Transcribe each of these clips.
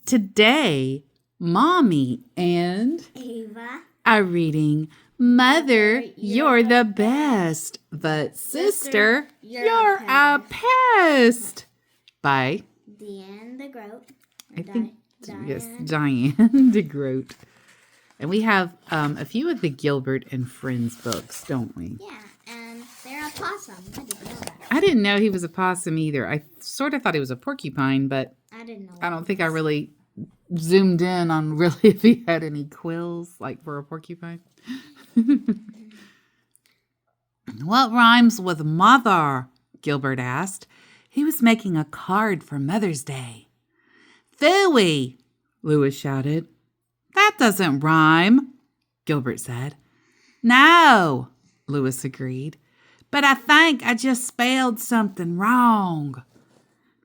Today, Mommy and Ava are reading Mother, you're the best, but Sister, you're a pest by Diane the Groat. Diane DeGroat. And we have a few of the Gilbert and Friends books, don't we? Yeah, and they're a possum. I didn't know that. I didn't know he was a possum either. I sort of thought he was a porcupine, but I didn't know. I don't think I really zoomed in on really if he had any quills, like for a porcupine. What rhymes with mother? Gilbert asked. He was making a card for Mother's Day. Phooey! Louis shouted. That doesn't rhyme, Gilbert said. No, Louis agreed. But I think I just spelled something wrong.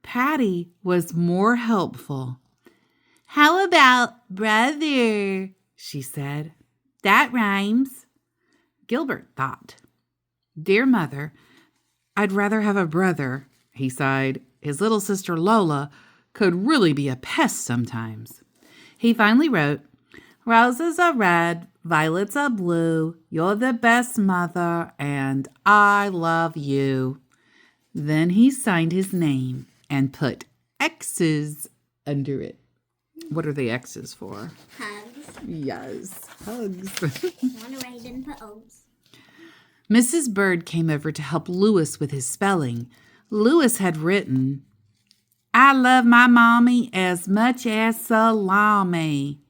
Patty was more helpful. How about brother? She said. That rhymes. Gilbert thought. Dear Mother, I'd rather have a brother, he sighed. His little sister Lola could really be a pest sometimes. He finally wrote, Roses are red, violets are blue, you're the best mother, and I love you. Then he signed his name and put X's under it. What are the X's for? Hugs. Yes, hugs. Wonder why he didn't put O's. Mrs. Bird came over to help Louis with his spelling. Louis had written, I love my mommy as much as salami.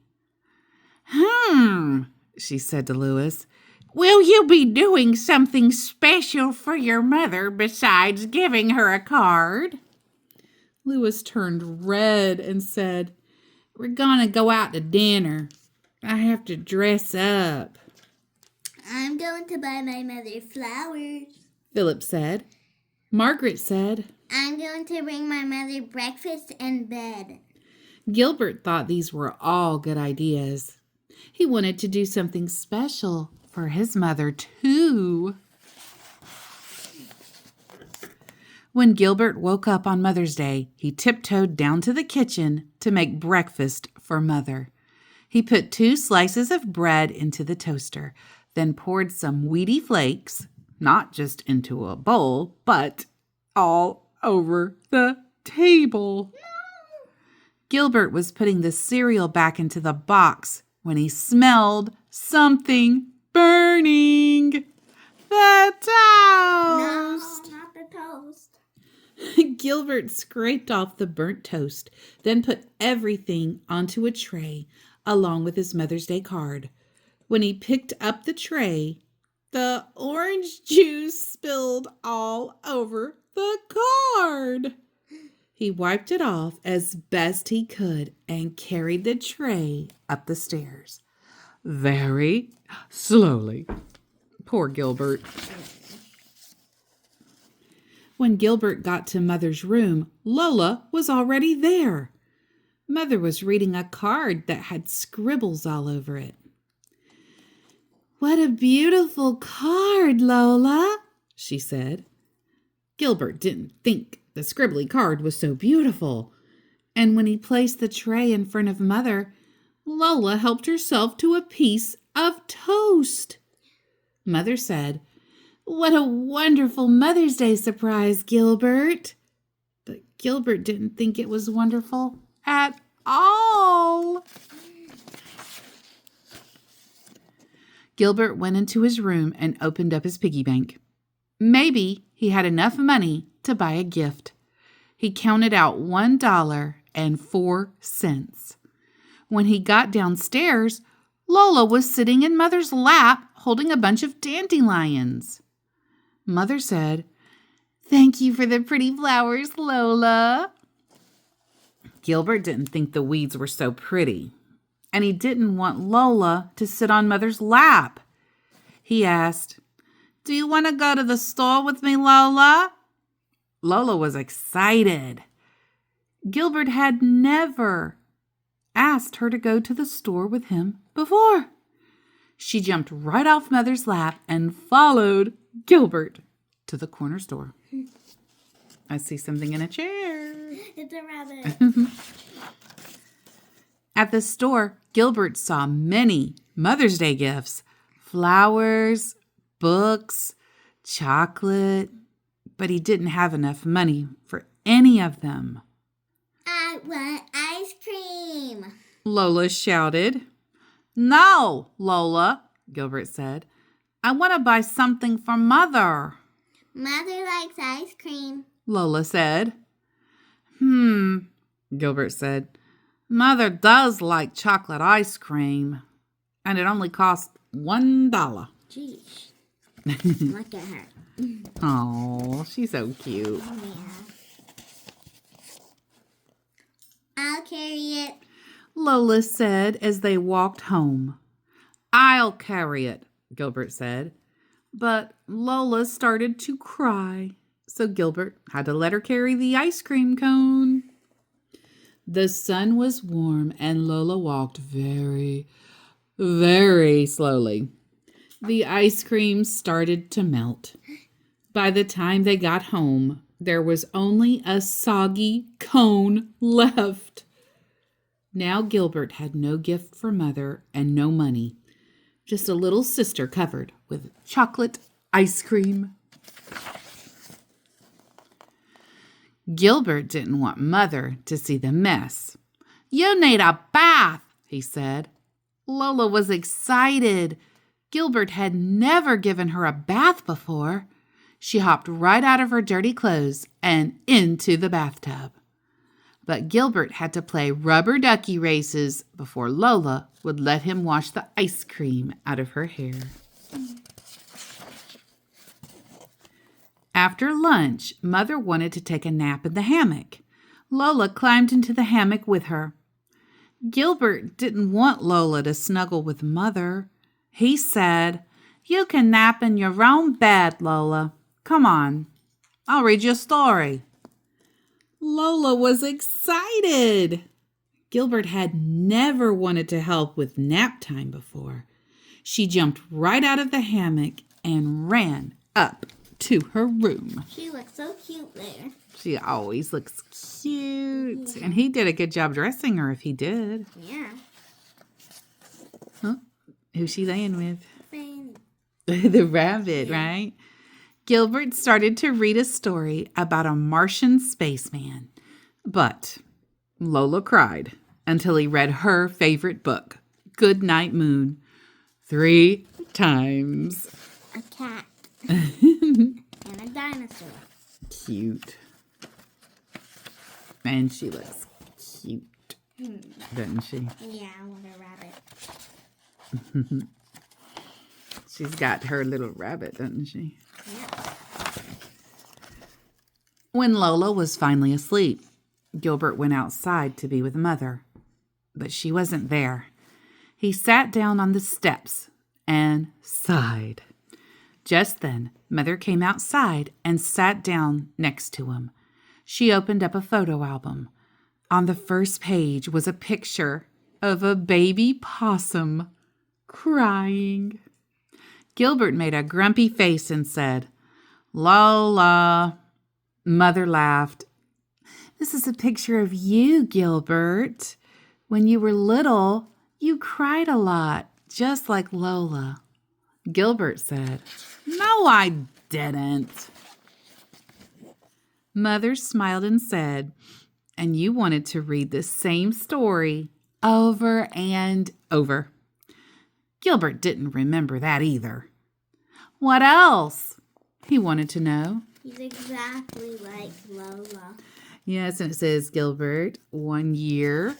She said to Louis. Will you be doing something special for your mother besides giving her a card? Louis turned red and said, We're gonna go out to dinner. I have to dress up. I'm going to buy my mother flowers, Philip said. Margaret said, I'm going to bring my mother breakfast and bed. Gilbert thought these were all good ideas. He wanted to do something special for his mother, too. When Gilbert woke up on Mother's Day, he tiptoed down to the kitchen to make breakfast for Mother. He put 2 slices of bread into the toaster, then poured some Wheatie flakes, not just into a bowl, but all over the table. No. Gilbert was putting the cereal back into the box when he smelled something burning. The toast! No, not the toast. Gilbert scraped off the burnt toast, then put everything onto a tray along with his Mother's Day card. When he picked up the tray, the orange juice spilled all over the card. He wiped it off as best he could and carried the tray up the stairs. Very slowly. Poor Gilbert. When Gilbert got to Mother's room, Lola was already there. Mother was reading a card that had scribbles all over it. What a beautiful card, Lola, she said. Gilbert didn't think the scribbly card was so beautiful, and when he placed the tray in front of Mother, Lola helped herself to a piece of toast. Mother said, What a wonderful Mother's Day surprise, Gilbert. But Gilbert didn't think it was wonderful at all. Gilbert went into his room and opened up his piggy bank. Maybe he had enough money to buy a gift. He counted out $1.04. When he got downstairs, Lola was sitting in Mother's lap holding a bunch of dandelions. Mother said, Thank you for the pretty flowers, Lola. Gilbert didn't think the weeds were so pretty, and he didn't want Lola to sit on Mother's lap. He asked, Do you want to go to the store with me, Lola? Lola was excited. Gilbert had never asked her to go to the store with him before. She jumped right off Mother's lap and followed Gilbert to the corner store. I see something in a chair. It's a rabbit. At the store, Gilbert saw many Mother's Day gifts: flowers, books, chocolate, but he didn't have enough money for any of them. I want ice cream. Lola shouted. No, Lola, Gilbert said. I want to buy something for Mother. Mother likes ice cream. Lola said. Gilbert said. Mother does like chocolate ice cream, and it only costs $1. Jeez. Look at her. Oh, she's so cute. Yeah. I'll carry it. Lola said as they walked home. I'll carry it, Gilbert said. But Lola started to cry, so Gilbert had to let her carry the ice cream cone. The sun was warm and Lola walked very, very slowly. The ice cream started to melt. By the time they got home, there was only a soggy cone left. Now Gilbert had no gift for Mother and no money, just a little sister covered with chocolate ice cream. Gilbert didn't want Mother to see the mess. You need a bath, he said. Lola was excited. Gilbert had never given her a bath before. She hopped right out of her dirty clothes and into the bathtub. But Gilbert had to play rubber ducky races before Lola would let him wash the ice cream out of her hair. After lunch, Mother wanted to take a nap in the hammock. Lola climbed into the hammock with her. Gilbert didn't want Lola to snuggle with Mother. He said, You can nap in your own bed, Lola. Come on, I'll read you a story. Lola was excited. Gilbert had never wanted to help with nap time before. She jumped right out of the hammock and ran up to her room. She looks so cute there. She always looks cute. Yeah. And he did a good job dressing her if he did. Yeah. Huh? Who's she laying with? Fanny. The rabbit, right? Gilbert started to read a story about a Martian spaceman. But Lola cried until he read her favorite book, Goodnight Moon, 3 times. A cat. And a dinosaur. Cute. And she looks cute, doesn't she? Yeah, I want a rabbit. She's got her little rabbit, doesn't she? Yeah. When Lola was finally asleep, Gilbert went outside to be with Mother. But she wasn't there. He sat down on the steps and sighed. Just then, Mother came outside and sat down next to him. She opened up a photo album. On the first page was a picture of a baby possum crying. Gilbert made a grumpy face and said, Lola. Mother laughed. This is a picture of you, Gilbert. When you were little, you cried a lot, just like Lola. Gilbert said, No, I didn't. Mother smiled and said, And you wanted to read the same story over and over. Gilbert didn't remember that either. What else? He wanted to know. He's exactly like Lola. Yes, and it says Gilbert, 1 year,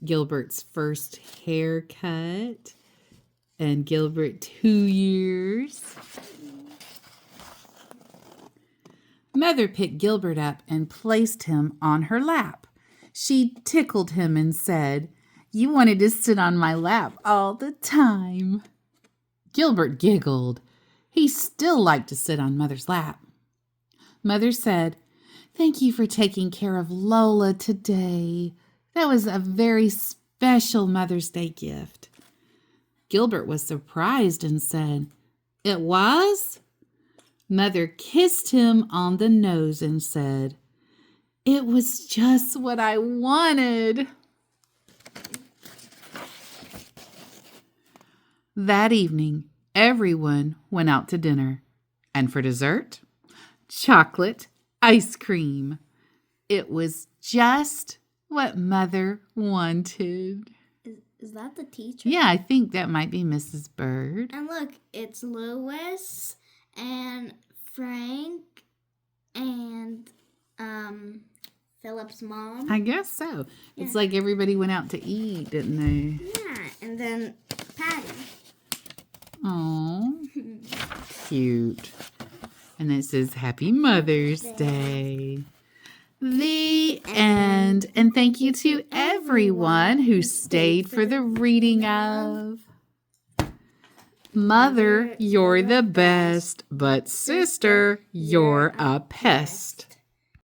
Gilbert's first haircut, and Gilbert, 2 years. Mother picked Gilbert up and placed him on her lap. She tickled him and said, You wanted to sit on my lap all the time. Gilbert giggled. He still liked to sit on Mother's lap. Mother said, Thank you for taking care of Lola today. That was a very special Mother's Day gift. Gilbert was surprised and said, It was? Mother kissed him on the nose and said, It was just what I wanted. That evening, everyone went out to dinner. And for dessert, chocolate ice cream. It was just what Mother wanted. Is that the teacher? Yeah, I think that might be Mrs. Bird. And look, it's Louis and Frank and Philip's mom. I guess so. Yeah. It's like everybody went out to eat, didn't they? Yeah, and then Patty. Oh, cute. And it says Happy Mother's Day. The end. And thank you to everyone who stayed for the reading of Mother, you're the best, but sister, you're a pest.